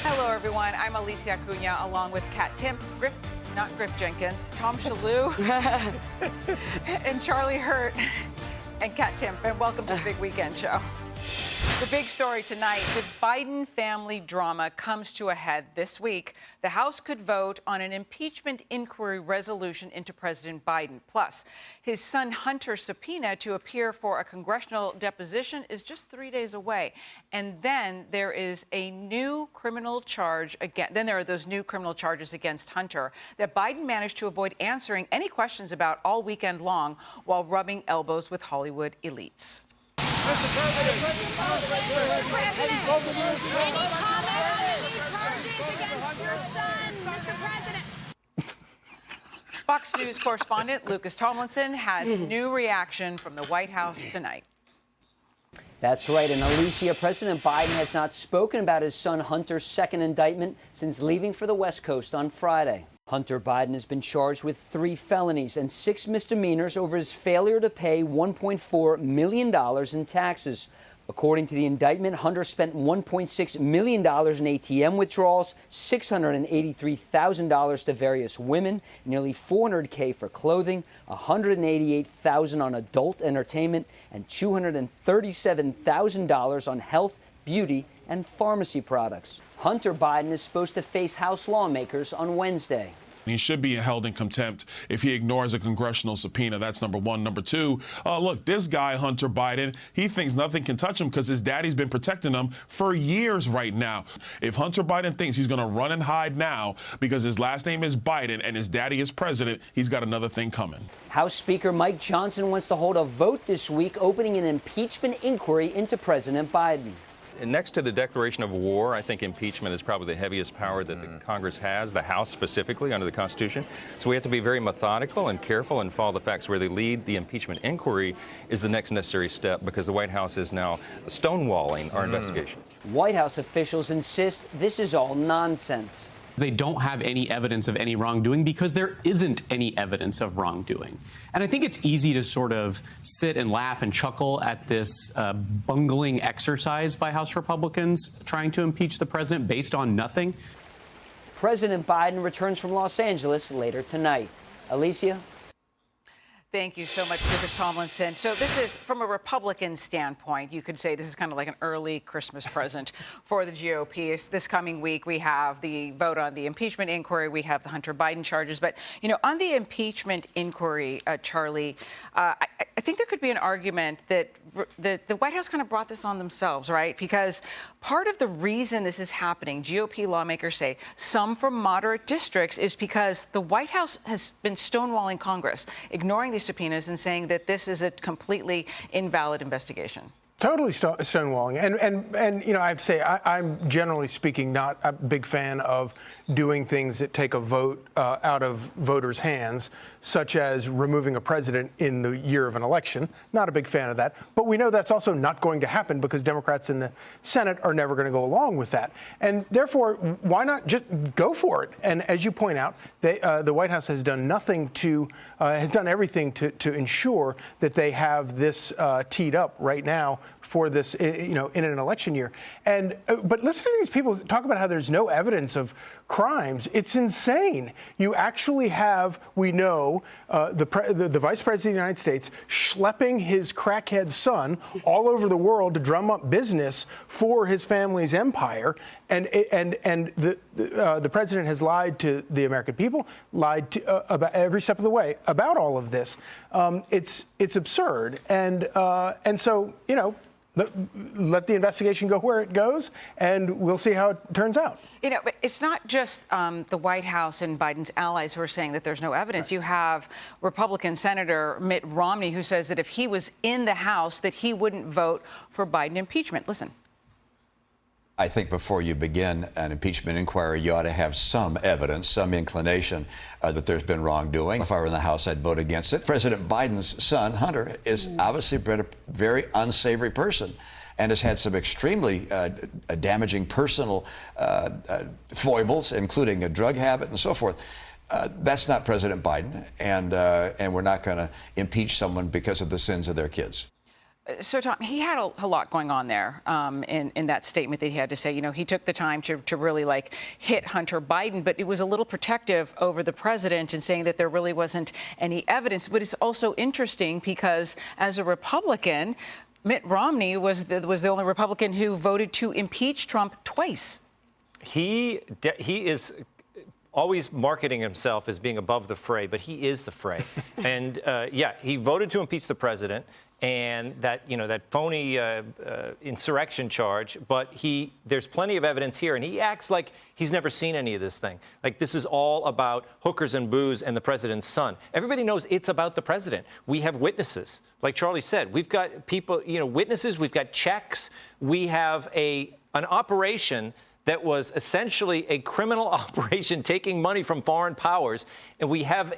Hello, everyone. I'm Alicia Acuna, along with Kat Timp, Griff Jenkins, Tom Shalhoub, and Charlie Hurt, and Kat Timp. And welcome to the Big Weekend Show. The big story tonight, the Biden family drama comes to a head this week. The House could vote on an impeachment inquiry resolution into President Biden. Plus, his son Hunter's subpoena to appear for a congressional deposition is just 3 days away. And then there is a new criminal charge again. Then there are those new criminal charges against Hunter that Biden managed to avoid answering any questions about all weekend long while rubbing elbows with Hollywood elites. Mr. President, any comment on the new charges against your son, Mr. President? Fox News correspondent Lucas Tomlinson has new reaction from the White House tonight. That's right. And Alicia, President Biden has not spoken about his son Hunter's second indictment since leaving for the West Coast on Friday. Hunter Biden has been charged with 3 felonies and 6 misdemeanors over his failure to pay $1.4 million in taxes. According to the indictment, Hunter spent $1.6 million in ATM withdrawals, $683,000 to various women, nearly $400K for clothing, $188,000 on adult entertainment, and $237,000 on health, beauty, and pharmacy products. Hunter Biden is supposed to face House lawmakers on Wednesday. He should be held in contempt if he ignores a congressional subpoena. That's number one. Number two, look, this guy, Hunter Biden, he thinks nothing can touch him because his daddy's been protecting him for years right now. If Hunter Biden thinks he's going to run and hide now because his last name is Biden and his daddy is president, he's got another thing coming. House Speaker Mike Johnson wants to hold a vote this week opening an impeachment inquiry into President Biden. And next to the declaration of war, I think impeachment is probably the heaviest power that the Congress has, the House specifically under the Constitution. So we have to be very methodical and careful and follow the facts. Where they lead the impeachment inquiry is the next necessary step because the White House is now stonewalling our investigation. White House officials insist this is all nonsense. They don't have any evidence of any wrongdoing because there isn't any evidence of wrongdoing. And I think it's easy to sort of sit and laugh and chuckle at this bungling exercise by House Republicans trying to impeach the president based on nothing. President Biden returns from Los Angeles later tonight. Alicia? Thank you so much, Lucas Tomlinson. So this is, from a Republican standpoint, you could say this is kind of like an early Christmas present for the GOP. This coming week, we have the vote on the impeachment inquiry. We have the Hunter Biden charges. But, you know, on the impeachment inquiry, Charlie, I think there could be an argument that the White House kind of brought this on themselves, right? Because part of the reason this is happening, GOP lawmakers say, some from moderate districts, is because the White House has been stonewalling Congress, ignoring these subpoenas and saying that this is a completely invalid investigation. Totally stonewalling. And you know, I have to say, I'm generally speaking not a big fan of doing things that take a vote out of voters' hands, such as removing a president in the year of an election. Not a big fan of that. But we know that's also not going to happen because Democrats in the Senate are never going to go along with that. And therefore, why not just go for it? And as you point out, the White House has done nothing to, has done everything to ensure that they have this teed up right now for this, you know, in an election year. And but listen to these people talk about how there's no evidence of crimes. It's insane. You actually have, we know, the Vice President of the United States schlepping his crackhead son all over the world to drum up business for his family's empire. And the president has lied to the American people, lied to, about every step of the way about all of this. It's absurd. And so, you know, let the investigation go where it goes, and we'll see how it turns out. You know, but it's not just the White House and Biden's allies who are saying that there's no evidence. Right. You have Republican Senator Mitt Romney, who says that if he was in the House, that he wouldn't vote for Biden impeachment. Listen. I think before you begin an impeachment inquiry, you ought to have some evidence, some inclination that there's been wrongdoing. If I were in the House, I'd vote against it. President Biden's son, Hunter, is obviously been a very unsavory person and has had some extremely damaging personal foibles, including a drug habit and so forth. That's not President Biden, and we're not going to impeach someone because of the sins of their kids. So, Tom, he had a lot going on there in that statement that he had to say. You know, he took the time to really, like, hit Hunter Biden, but it was a little protective over the president and saying that there really wasn't any evidence. But it's also interesting because as a Republican, Mitt Romney was the only Republican who voted to impeach Trump twice. He is always marketing himself as being above the fray, but he is the fray. And yeah, he voted to impeach the president and that phony insurrection charge. But there's plenty of evidence here, and he acts like he's never seen any of this thing. Like this is all about hookers and booze and the president's son. Everybody knows it's about the president. We have witnesses, like Charlie said. We've got people, witnesses. We've got checks. We have an operation that was essentially a criminal operation taking money from foreign powers, and we have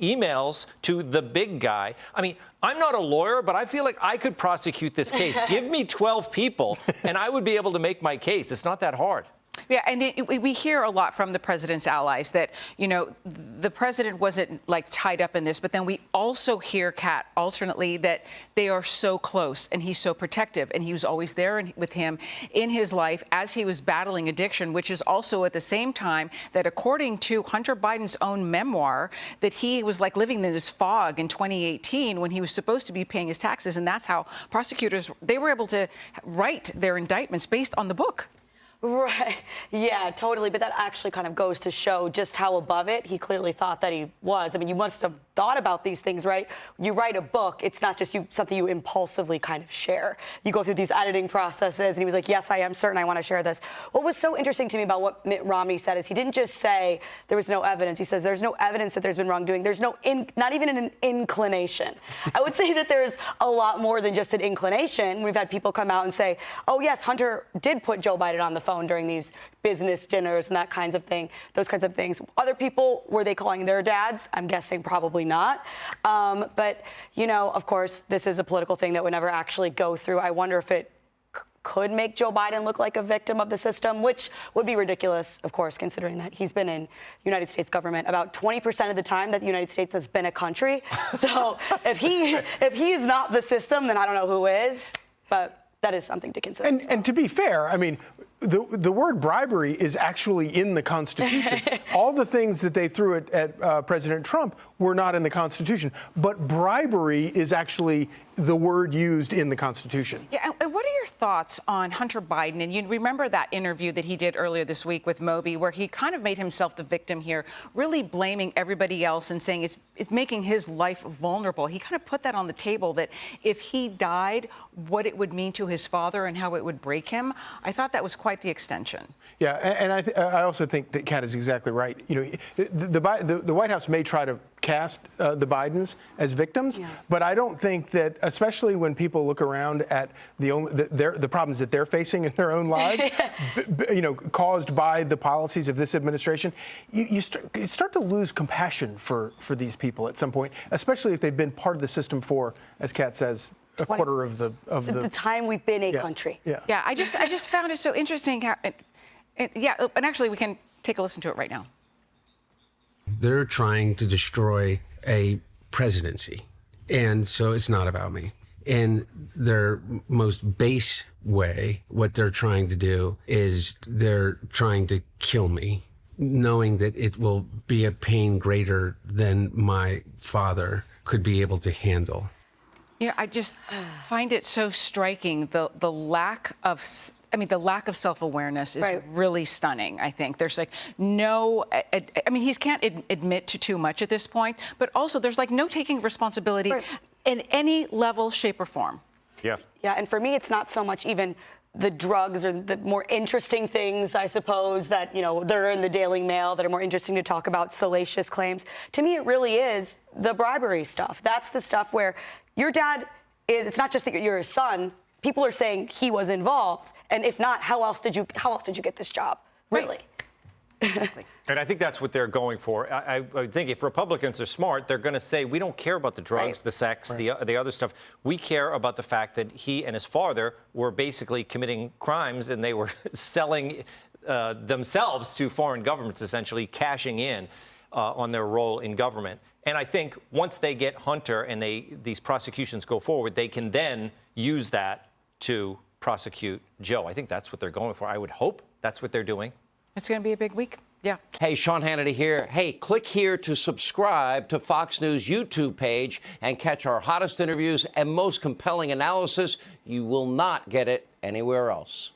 emails to the big guy. I mean, I'm not a lawyer, but I feel like I could prosecute this case. Give me 12 people, and I would be able to make my case. It's not that hard. Yeah, and we hear a lot from the president's allies that, the president wasn't, like, tied up in this. But then we also hear, Kat, alternately, that they are so close and he's so protective. And he was always there with him in his life as he was battling addiction, which is also at the same time that, according to Hunter Biden's own memoir, that he was, like, living in this fog in 2018 when he was supposed to be paying his taxes. And that's how prosecutors, they were able to write their indictments based on the book. Right. Yeah, totally. But that actually kind of goes to show just how above it he clearly thought that he was. I mean, you must have thought about these things, right? You write a book. It's not just something you impulsively kind of share. You go through these editing processes. And he was like, yes, I am certain I want to share this. What was so interesting to me about what Mitt Romney said is he didn't just say there was no evidence. He says there's no evidence that there's been wrongdoing. There's not even an inclination. I would say that there's a lot more than just an inclination. We've had people come out and say, oh, yes, Hunter did put Joe Biden on the phone during these business dinners and those kinds of things. Other people, were they calling their dads? I'm guessing probably not. But, of course, this is a political thing that would never actually go through. I wonder if it could make Joe Biden look like a victim of the system, which would be ridiculous, of course, considering that he's been in United States government about 20% of the time that the United States has been a country. So if he is not the system, then I don't know who is. But that is something to consider. And to be fair, I mean, the word bribery is actually in the Constitution. All the things that they threw at President Trump were not in the Constitution. But bribery is actually the word used in the Constitution. Yeah, and what are your thoughts on Hunter Biden? And you remember that interview that he did earlier this week with Moby, where he kind of made himself the victim here, really blaming everybody else and saying it's making his life vulnerable. He kind of put that on the table, that if he died, what it would mean to his father and how it would break him. I thought that was quite the extension. Yeah, and I also think that Kat is exactly right. The White House may try to cast the Bidens as victims, but I don't think that, especially when people look around at the problems that they're facing in their own lives, caused by the policies of this administration, you start to lose compassion for these people at some point, especially if they've been part of the system for, as Kat says, a quarter of the time we've been a country. Yeah, I just found it so interesting. And actually, we can take a listen to it right now. They're trying to destroy a presidency, and so it's not about me. In their most base way, what they're trying to do is they're trying to kill me, knowing that it will be a pain greater than my father could be able to handle. I just find it so striking, the lack of self-awareness is really stunning, I think. There's he can't admit to too much at this point, but also there's no taking responsibility in any level, shape, or form. Yeah, and for me, it's not so much even the drugs or the more interesting things, I suppose, that, they're in the Daily Mail that are more interesting to talk about, salacious claims. To me, it really is the bribery stuff. That's the stuff where your dad it's not just that you're his son. People are saying he was involved. And if not, how else did you get this job? Really? Exactly. And I think that's what they're going for. I think if Republicans are smart, they're going to say, we don't care about the drugs, the sex, the other stuff. We care about the fact that he and his father were basically committing crimes, and they were selling themselves to foreign governments, essentially cashing in on their role in government. And I think once they get Hunter and these prosecutions go forward, they can then use that to prosecute Joe. I think that's what they're going for. I would hope that's what they're doing. It's going to be a big week. Yeah. Hey, Sean Hannity here. Hey, click here to subscribe to Fox News YouTube page and catch our hottest interviews and most compelling analysis. You will not get it anywhere else.